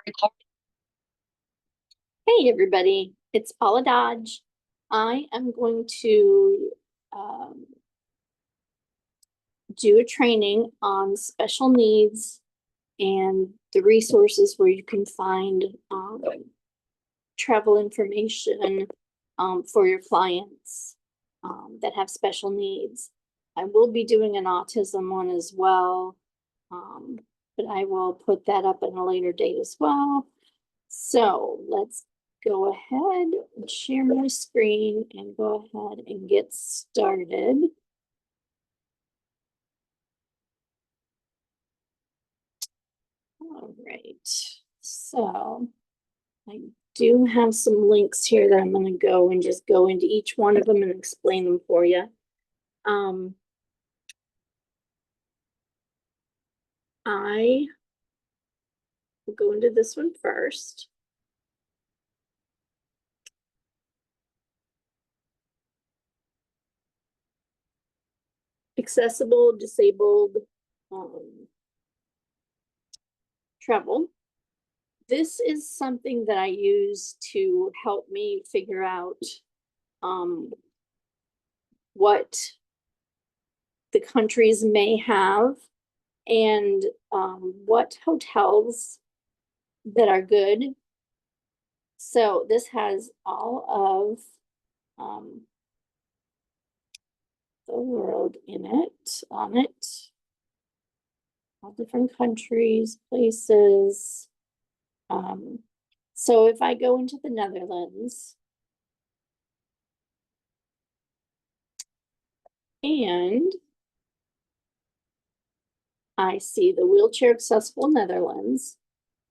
Hey everybody, it's Paula Dodge. I am going to do a training on special needs and the resources where you can find travel information for your clients that have special needs. I will be doing an autism one as well, but I will put that up at a later date as well. So let's go ahead and share my screen and go ahead and get started. All right, so I do have some links here that I'm going to go and just go into each one of them and explain them for you. I will go into this one first. Accessible disabled travel. This is something that I use to help me figure out what the countries may have and what hotels that are good. So this has all of the world in it, on it, all different countries, places. So if I go into the Netherlands and I see the wheelchair accessible Netherlands,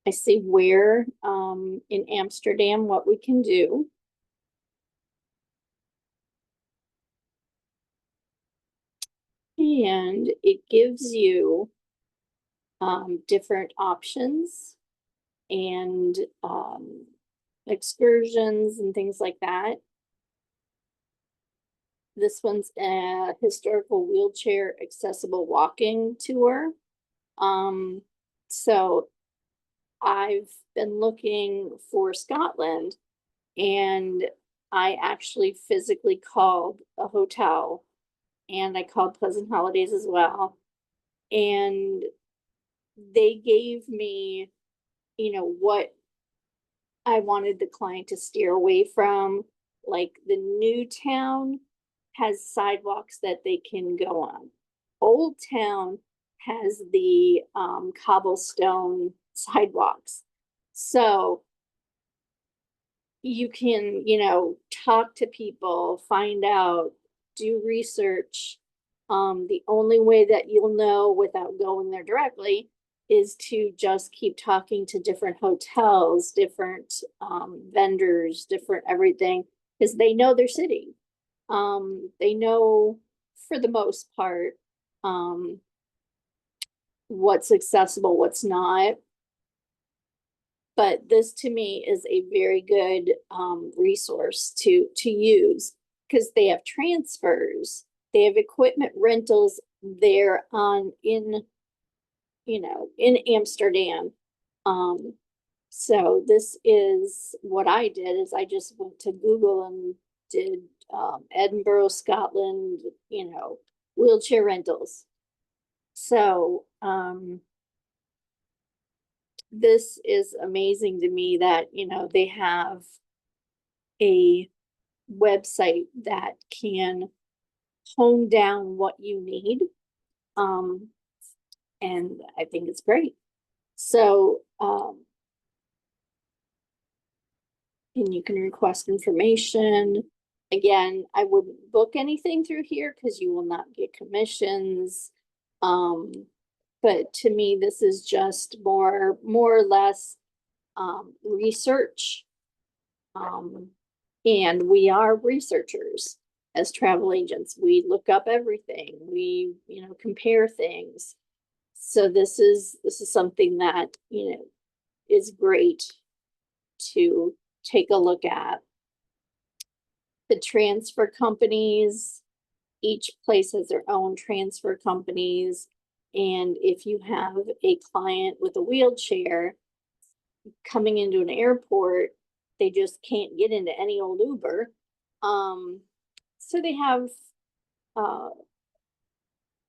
I see where in Amsterdam what we can do. And it gives you different options and excursions and things like that. This one's a historical wheelchair accessible walking tour. So I've been looking for Scotland, and I actually physically called a hotel, and I called Pleasant Holidays as well. And they gave me, what I wanted the client to steer away from. Like the new town has sidewalks that they can go on. Old Town has the cobblestone sidewalks. So you can, talk to people, find out, do research. The only way that you'll know without going there directly is to just keep talking to different hotels, different vendors, different everything, because they know their city. They know, for the most part, what's accessible, what's not. But this to me is a very good resource to use, because they have transfers, they have equipment rentals there in Amsterdam. So this is what I did, is I just went to Google and did Edinburgh, Scotland, wheelchair rentals. So this is amazing to me that, they have a website that can hone down what you need. And I think it's great. So, and you can request information. Again, I wouldn't book anything through here because you will not get commissions. But to me, this is just more or less research. And we are researchers as travel agents. We look up everything. We, compare things. So this is something that, is great to take a look at. The transfer companies, each place has their own transfer companies. And if you have a client with a wheelchair, coming into an airport, they just can't get into any old Uber. So they have uh,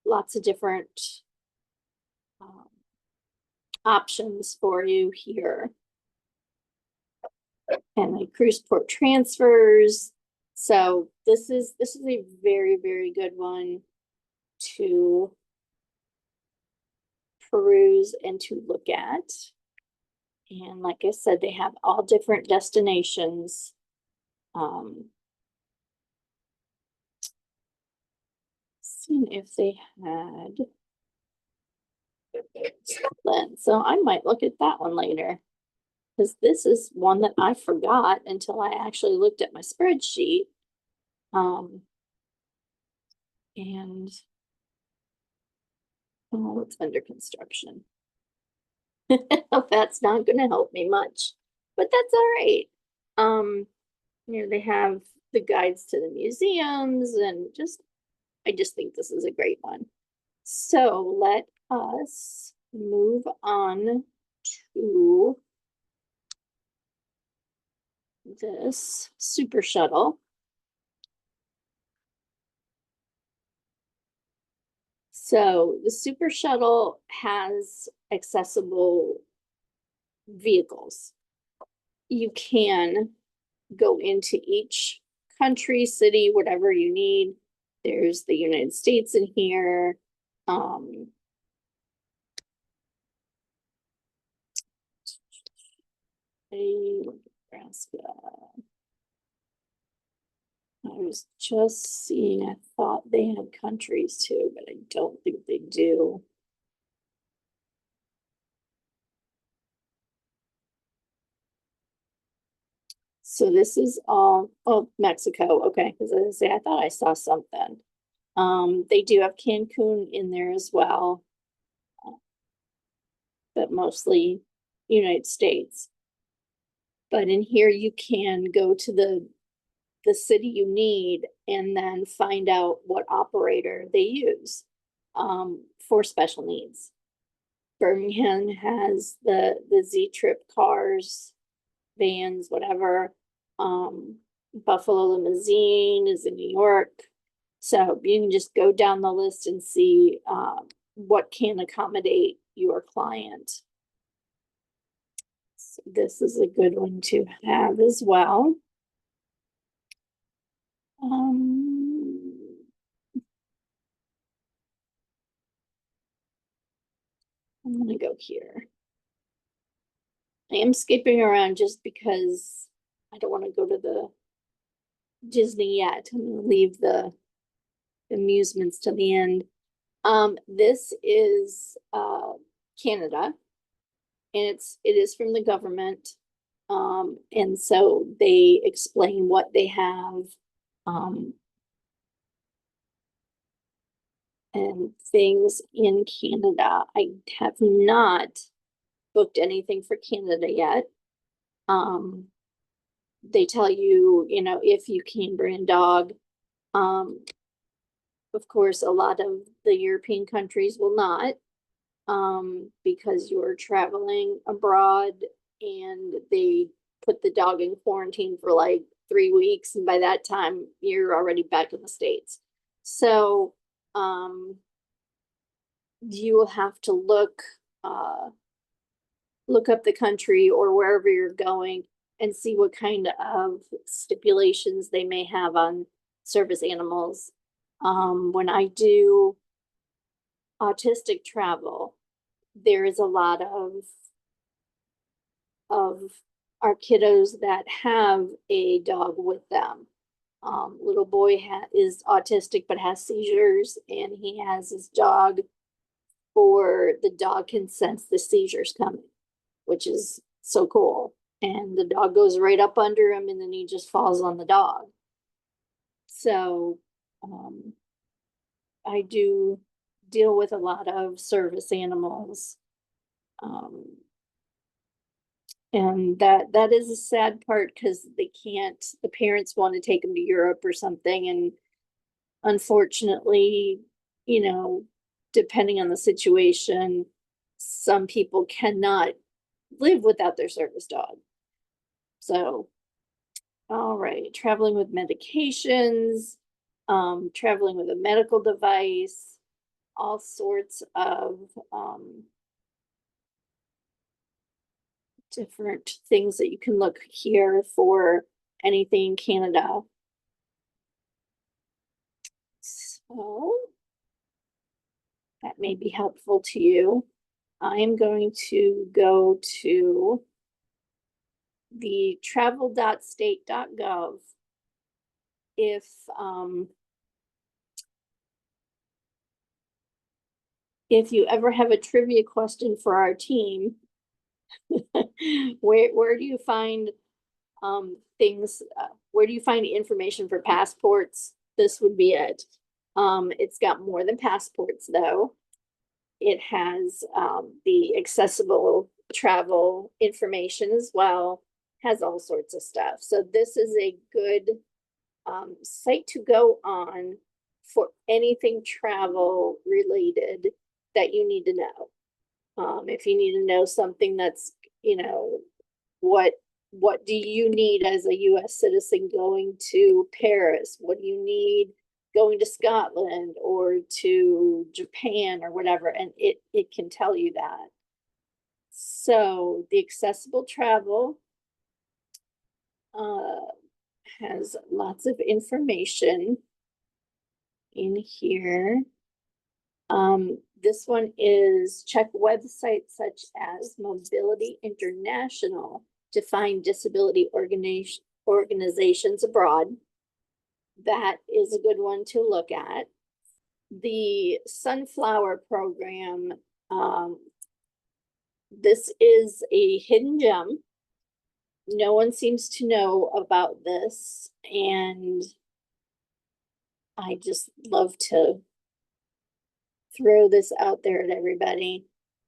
lots of different um, options for you here. And like cruise port transfers. So this is a very, very good one to peruse and to look at. And like I said, they have all different destinations. Seeing if they had Scotland. So I might look at that one later. Because this is one that I forgot until I actually looked at my spreadsheet. And oh, it's under construction. That's not gonna help me much, but that's all right. They have the guides to the museums and I just think this is a great one. So let us move on to this super shuttle. So the super shuttle has accessible vehicles. You can go into each country, city, whatever you need. There's the United States in here. Nebraska. I was just seeing, I thought they had countries too, but I don't think they do. So this is all, oh, Mexico. Okay, because I say I thought I saw something. They do have Cancun in there as well, but mostly United States. But in here you can go to the city you need and then find out what operator they use for special needs. Birmingham has the Z-Trip cars, vans, whatever. Buffalo Limousine is in New York. So you can just go down the list and see what can accommodate your client. So this is a good one to have as well. I'm gonna go here. I am skipping around just because I don't want to go to the Disney yet. I'm gonna leave the amusements to the end. This is Canada, and it is from the government. And so they explain what they have. And things in Canada. I have not booked anything for Canada yet. They tell you, if you can bring a dog. Of course, a lot of the European countries will not, because you're traveling abroad and they put the dog in quarantine for like 3 weeks, and by that time you're already back in the States. So you will have to look up the country or wherever you're going and see what kind of stipulations they may have on service animals. When I do autistic travel, there is a lot of our kiddos that have a dog with them. Little boy is autistic but has seizures, and he has his dog for the dog can sense the seizures coming, which is so cool. And the dog goes right up under him, and then he just falls on the dog. So I do deal with a lot of service animals. And that is a sad part because the parents want to take them to Europe or something. And unfortunately, depending on the situation, some people cannot live without their service dog. So, all right, traveling with medications, traveling with a medical device, all sorts of different things that you can look here for anything in Canada. So that may be helpful to you. I am going to go to the travel.state.gov. If you ever have a trivia question for our team, where do you find things? Where do you find information for passports? This would be it. It's got more than passports though. It has the accessible travel information as well, has all sorts of stuff. So this is a good site to go on for anything travel related that you need to know. If you need to know something that's, what do you need as a US citizen going to Paris? What do you need going to Scotland or to Japan or whatever? And it can tell you that. So the accessible travel has lots of information in here. This one is check websites such as Mobility International to find disability organizations abroad. That is a good one to look at. The Sunflower Program, this is a hidden gem. No one seems to know about this, and I just love to throw this out there at everybody.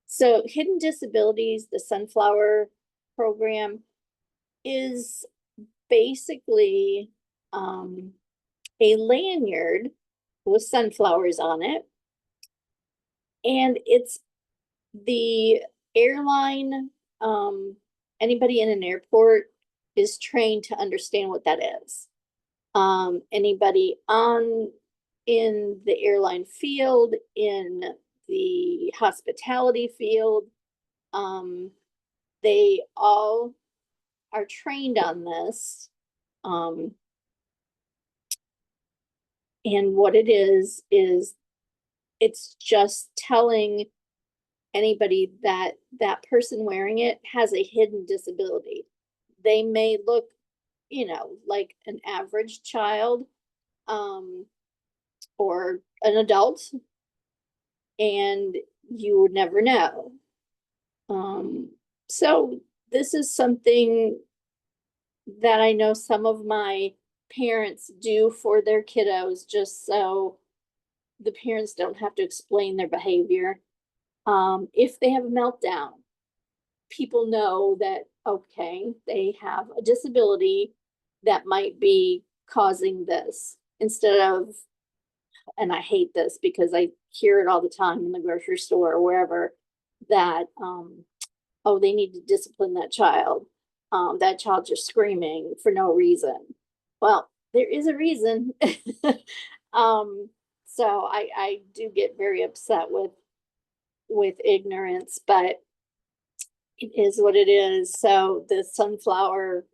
So hidden disabilities, the Sunflower Program is basically a lanyard with sunflowers on it. And it's the airline, anybody in an airport is trained to understand what that is. Anybody in the airline field, in the hospitality field, they all are trained on this. And what it is it's just telling anybody that that person wearing it has a hidden disability. They may look, like an average child, or an adult, and you would never know. So this is something that I know some of my parents do for their kiddos, just so the parents don't have to explain their behavior. If they have a meltdown, people know that, okay, they have a disability that might be causing this, instead of, and I hate this because I hear it all the time in the grocery store or wherever, that, oh, they need to discipline that child. That child's just screaming for no reason. Well, there is a reason. So I do get very upset with ignorance, but it is what it is. So the Sunflower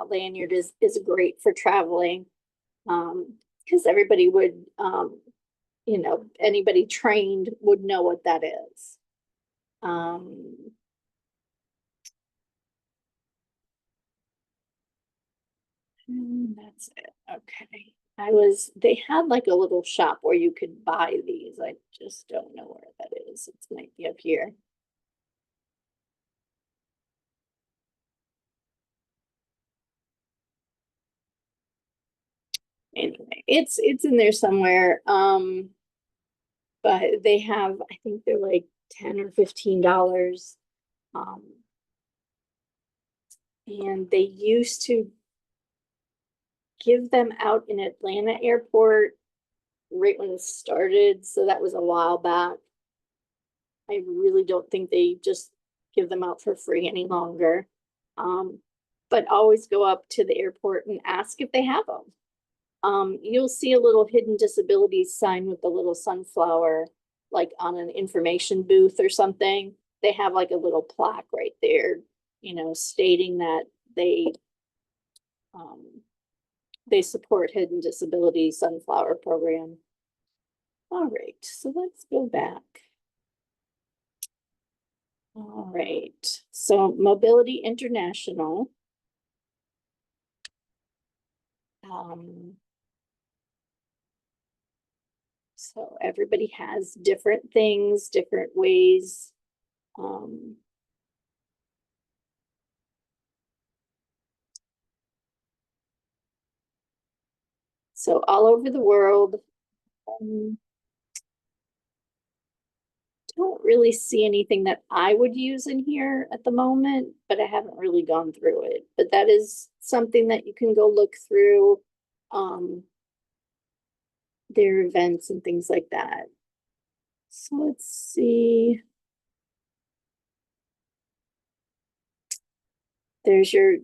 lanyard is great for traveling, because everybody would, anybody trained would know what that is. That's it. Okay. They had like a little shop where you could buy these. I just don't know where that is. It might be up here. Anyway, it's in there somewhere. But they have, I think they're like $10 or $15. And they used to give them out in Atlanta airport right when it started. So that was a while back. I really don't think they just give them out for free any longer. But always go up to the airport and ask if they have them. You'll see a little hidden disabilities sign with a little sunflower, like on an information booth or something. They have like a little plaque right there, stating that they support Hidden Disability Sunflower Program. All right, so let's go back. All right, so Mobility International. So everybody has different things, different ways. So all over the world, don't really see anything that I would use in here at the moment, but I haven't really gone through it. But that is something that you can go look through, their events and things like that. So let's see. There's your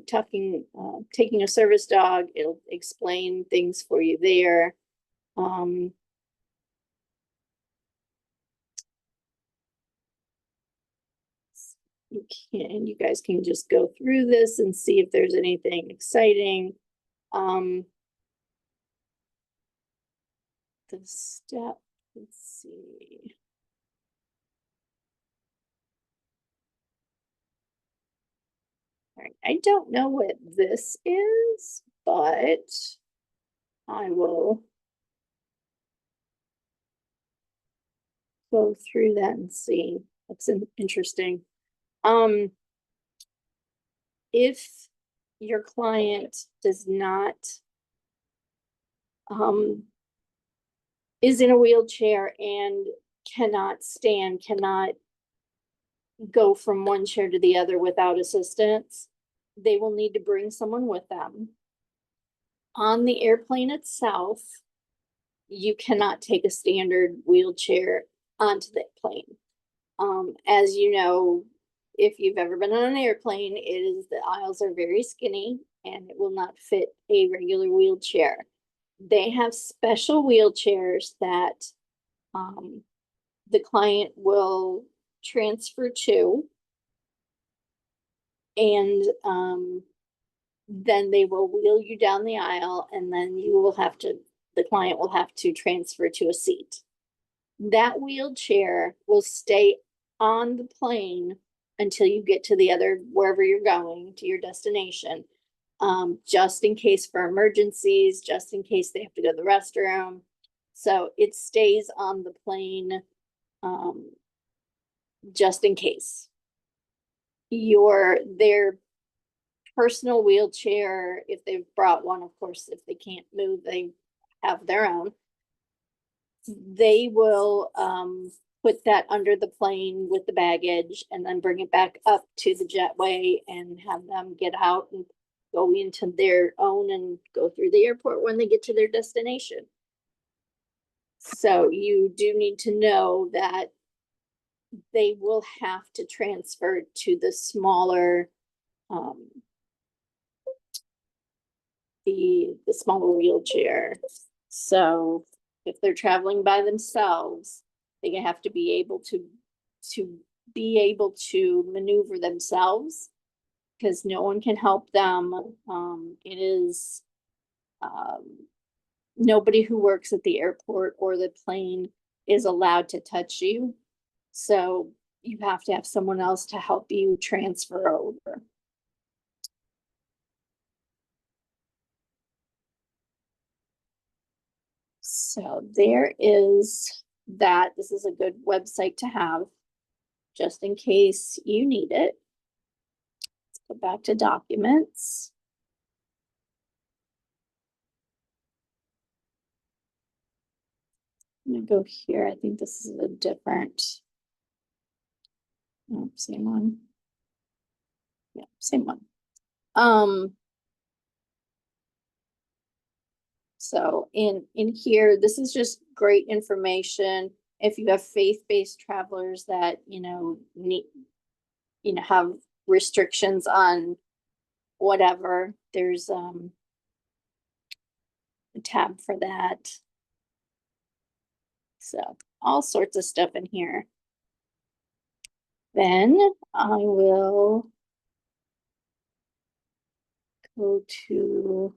taking a service dog. It'll explain things for you there. You guys can just go through this and see if there's anything exciting. The step, let's see. All right, I don't know what this is, but I will go through that and see. That's interesting. If your client does not is in a wheelchair and cannot stand, cannot go from one chair to the other without assistance, they will need to bring someone with them. On the airplane itself, you cannot take a standard wheelchair onto the plane. As you know, if you've ever been on an airplane, the aisles are very skinny and it will not fit a regular wheelchair. They have special wheelchairs that the client will transfer to, and then they will wheel you down the aisle, and then the client will have to transfer to a seat. That wheelchair will stay on the plane until you get to wherever you're going, to your destination, just in case for emergencies, just in case they have to go to the restroom. So it stays on the plane, just in case. Their personal wheelchair, if they've brought one, of course, if they can't move, they have their own. They will put that under the plane with the baggage and then bring it back up to the jetway and have them get out and go into their own and go through the airport when they get to their destination. So you do need to know that they will have to transfer to the smaller, the smaller wheelchair. So if they're traveling by themselves, they have to be able to maneuver themselves, because no one can help them. It is nobody who works at the airport or the plane is allowed to touch you. So you have to have someone else to help you transfer over. So there is that. This is a good website to have just in case you need it. Let's go back to documents. I'm gonna go here. I think this is a different, oh, same one. Yeah, same one. So in here, this is just great information. If you have faith-based travelers that, need have restrictions on whatever. There's a tab for that. So all sorts of stuff in here. Then I will go to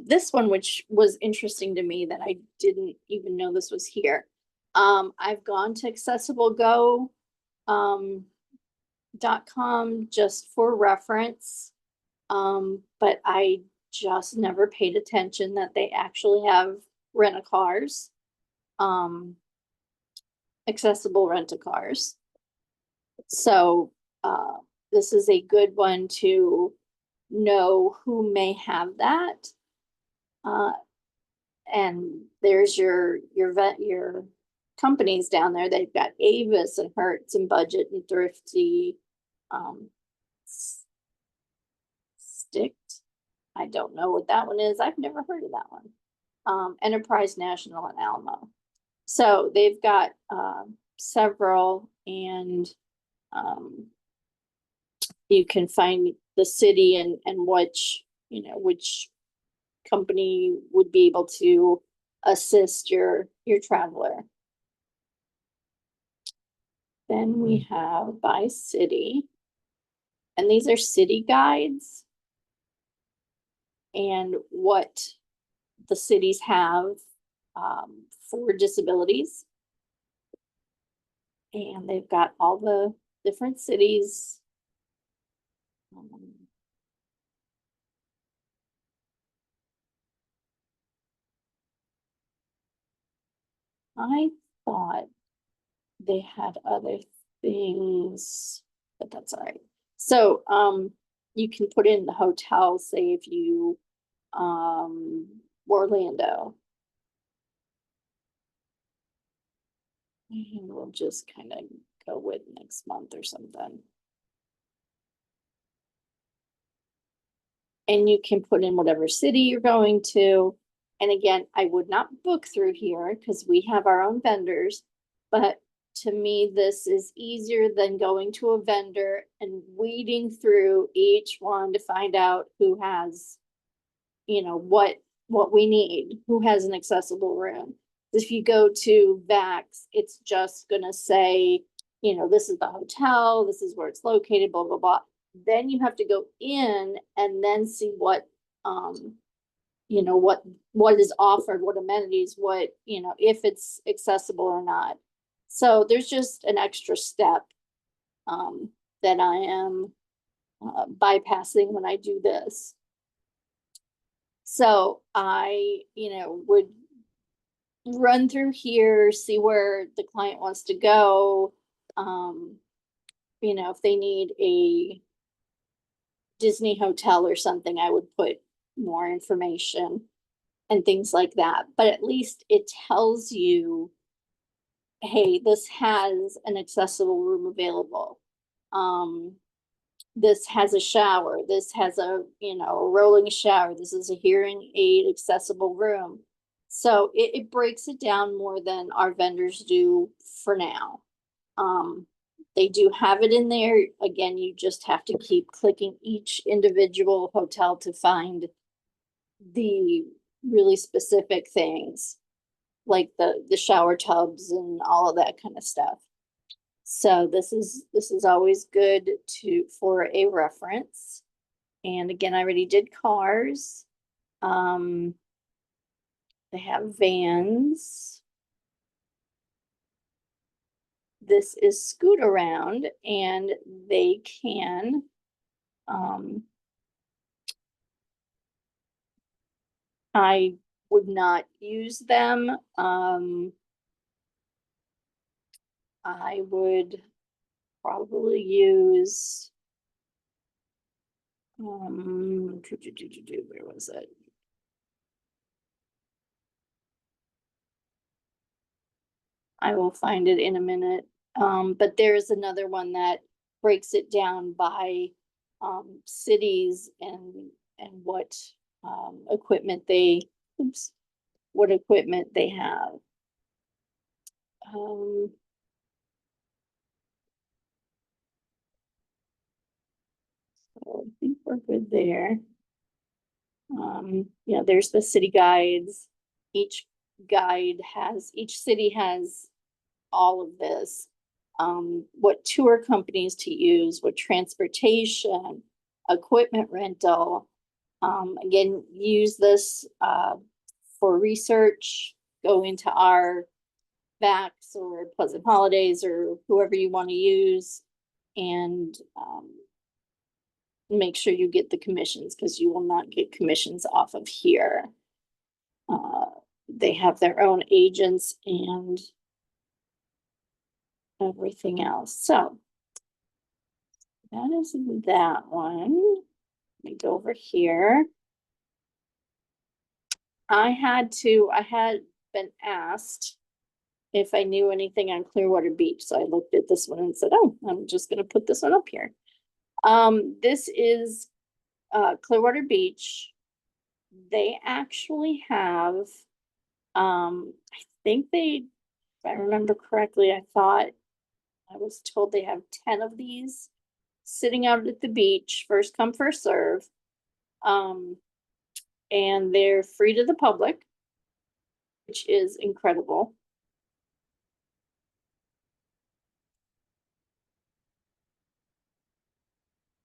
this one, which was interesting to me that I didn't even know this was here. I've gone to accessibleGo .com just for reference. But I just never paid attention that they actually have rent-a-cars, accessible rent-a-cars. So this is a good one to know who may have that. And there's your companies down there. They've got Avis and Hertz and Budget and Thrifty, Sticked. I don't know what that one is. I've never heard of that one. Enterprise National and Alamo. So they've got several, and you can find the city and which company would be able to assist your traveler. Then we have by city, and these are city guides and what the cities have for disabilities. And they've got all the different cities. I thought they had other things, but that's all right. So you can put in the hotel, say if you Orlando. And we'll just kind of go with next month or something. And you can put in whatever city you're going to. And again, I would not book through here because we have our own vendors, but to me, this is easier than going to a vendor and weeding through each one to find out who has, what we need, who has an accessible room. If you go to VAX, it's just gonna say, this is the hotel, this is where it's located, blah, blah, blah. Then you have to go in and then see what is offered, what amenities, if it's accessible or not. So there's just an extra step that I am bypassing when I do this. So I, would run through here, see where the client wants to go. If they need a Disney hotel or something, I would put more information and things like that. But at least it tells you, hey, this has an accessible room available. This has a shower. This has a rolling shower. This is a hearing aid accessible room. So it breaks it down more than our vendors do for now. They do have it in there. Again, you just have to keep clicking each individual hotel to find the really specific things, like the shower tubs and all of that kind of stuff. So this is always good for a reference. And again, I already did cars. They have vans. This is Scootaround, and they can I would not use them. I would probably use where was it? I will find it in a minute. But there's another one that breaks it down by cities and what equipment they have. So I think we're good there. Yeah, there's the city guides. Each each city has all of this. What tour companies to use, what transportation, equipment rental. Again, use this for research, go into our Vax or Pleasant Holidays or whoever you want to use, and make sure you get the commissions, because you will not get commissions off of here. They have their own agents and everything else. So that is that one. Let me go over here. I had been asked if I knew anything on Clearwater Beach. So I looked at this one and said, oh, I'm just going to put this one up here. This is Clearwater Beach. They actually have, I think if I remember correctly, I was told they have 10 of these sitting out at the beach, first come, first serve. And they're free to the public, which is incredible.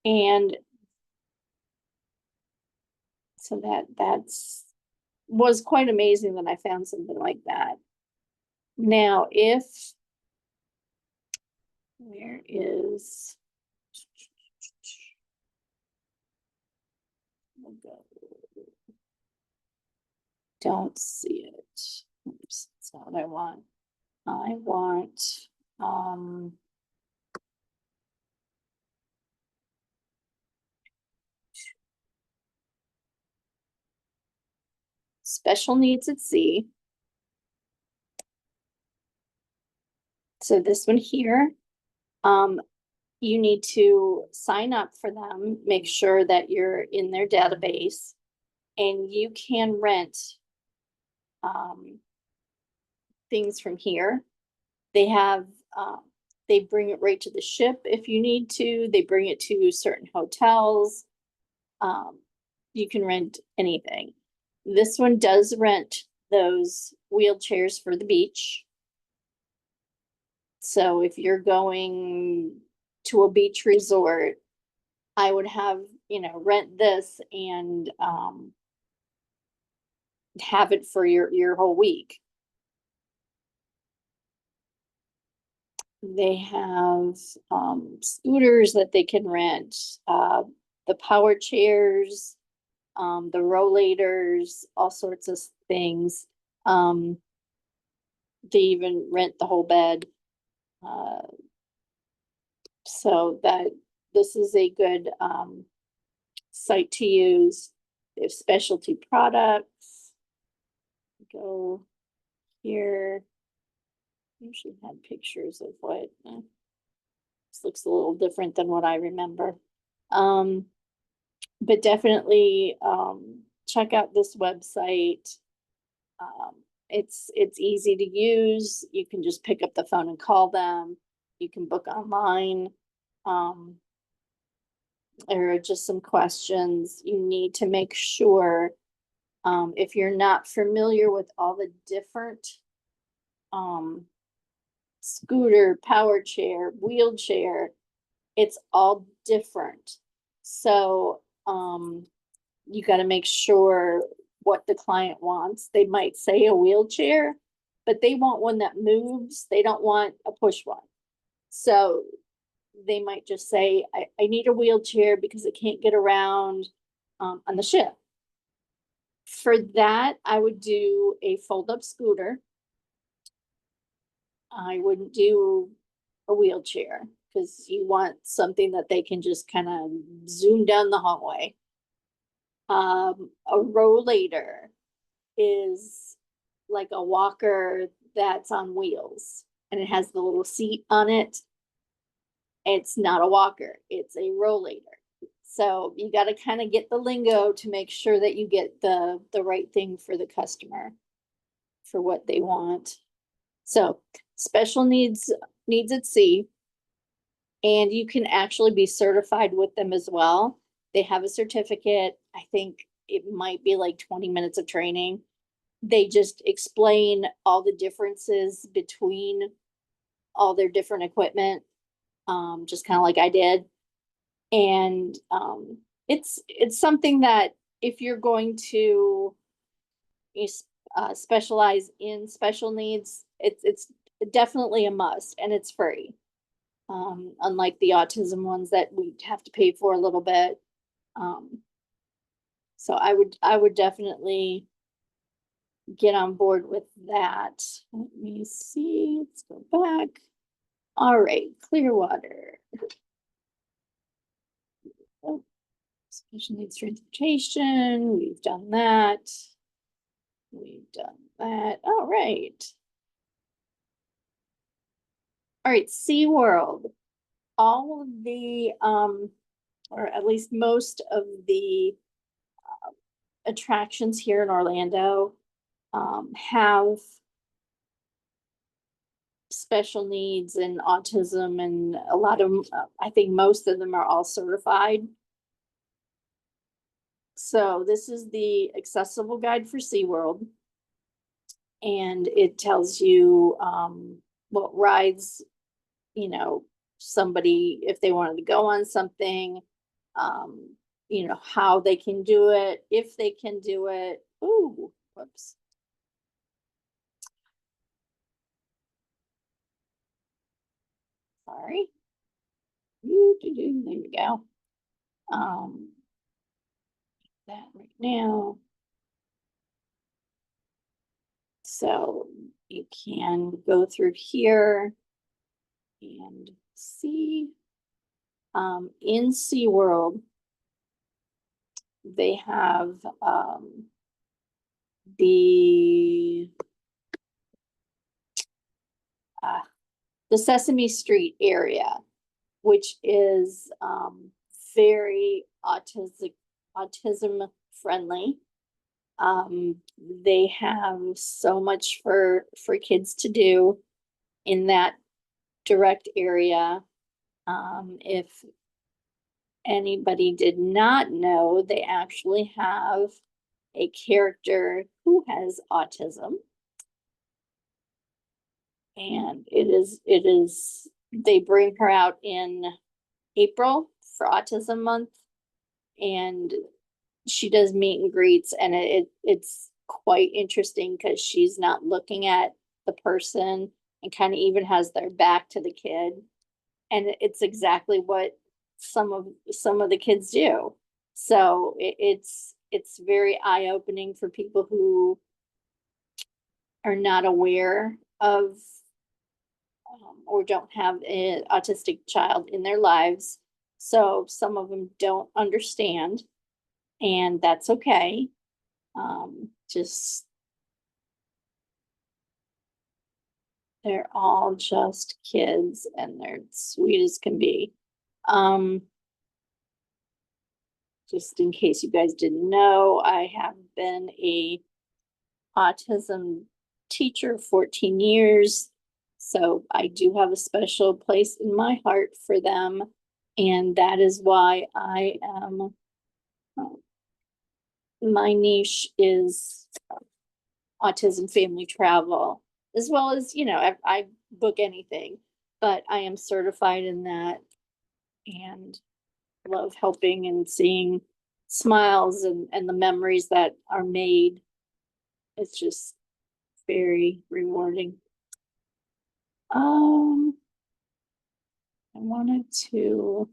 And so that's was quite amazing that I found something like that. Now, where is, don't see it. Oops, that's not what I want. I want, special needs at sea. So this one here, you need to sign up for them, make sure that you're in their database, and you can rent things from here. They have, they bring it right to the ship if you need to. They bring it to certain hotels. You can rent anything. This one does rent those wheelchairs for the beach. So if you're going to a beach resort, I would have, rent this and have it for your whole week. They have scooters that they can rent, the power chairs, the rollators, all sorts of things. They even rent the whole bed. So that this is a good site to use. They have specialty products. Go here. Usually had pictures of what this looks a little different than what I remember. But definitely check out this website. It's easy to use. You can just pick up the phone and call them. You can book online. There are just some questions you need to make sure. If you're not familiar with all the different scooter, power chair, wheelchair, it's all different. So you got to make sure what the client wants. They might say a wheelchair, but they want one that moves. They don't want a push one. So they might just say, I need a wheelchair because I can't get around on the ship. For that, I would do a fold-up scooter. I wouldn't do a wheelchair because you want something that they can just kind of zoom down the hallway. A rollator is like a walker that's on wheels, and it has the little seat on it. It's not a walker, it's a rollator. So you got to kind of get the lingo to make sure that you get the right thing for the customer for what they want. So special needs at sea. And you can actually be certified with them as well. They have a certificate. I think it might be like 20 minutes of training. They just explain all the differences between all their different equipment, just kind of like I did. And it's something that if you're going to specialize in special needs, it's definitely a must, and it's free. Unlike the autism ones that we have to pay for a little bit. So I would definitely get on board with that. Let me see, let's go back. All right, Clearwater. Oh, special needs transportation, we've done that. We've done that, all right. All right, SeaWorld. All of the, or at least most of the attractions here in Orlando have special needs and autism, and a lot of I think most of them are all certified. So this is the accessible guide for SeaWorld, and it tells you what rides, you know, somebody, if they wanted to go on something, you know, how they can do it, if they can do it. Ooh, whoops. Sorry. There we go. That right now. So you can go through here and see in SeaWorld, they have the Sesame Street area, which is very autism friendly. They have so much for kids to do in that direct area. If anybody did not know, they actually have a character who has autism. And it is, they bring her out in April for Autism Month, and she does meet and greets, and it's quite interesting because she's not looking at the person and kind of even has their back to the kid. And it's exactly what some of the kids do. So it's very eye-opening for people who are not aware of or don't have an autistic child in their lives. So some of them don't understand, and that's okay. Just they're all just kids, and they're sweet as can be. Just in case you guys didn't know, I have been a autism teacher 14 years. So I do have a special place in my heart for them. And that is why I am, my niche is autism family travel, as well as, you know, I book anything, but I am certified in that and love helping and seeing smiles and the memories that are made. It's just very rewarding. I wanted to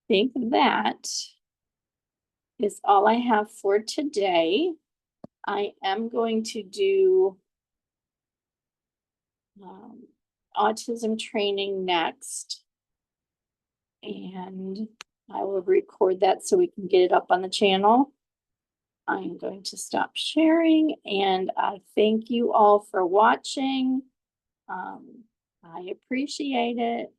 think that is all I have for today. I am going to do autism training next, and I will record that so we can get it up on the channel. I'm going to stop sharing, and I thank you all for watching. I appreciate it.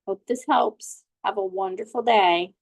Hope this helps. Have a wonderful day.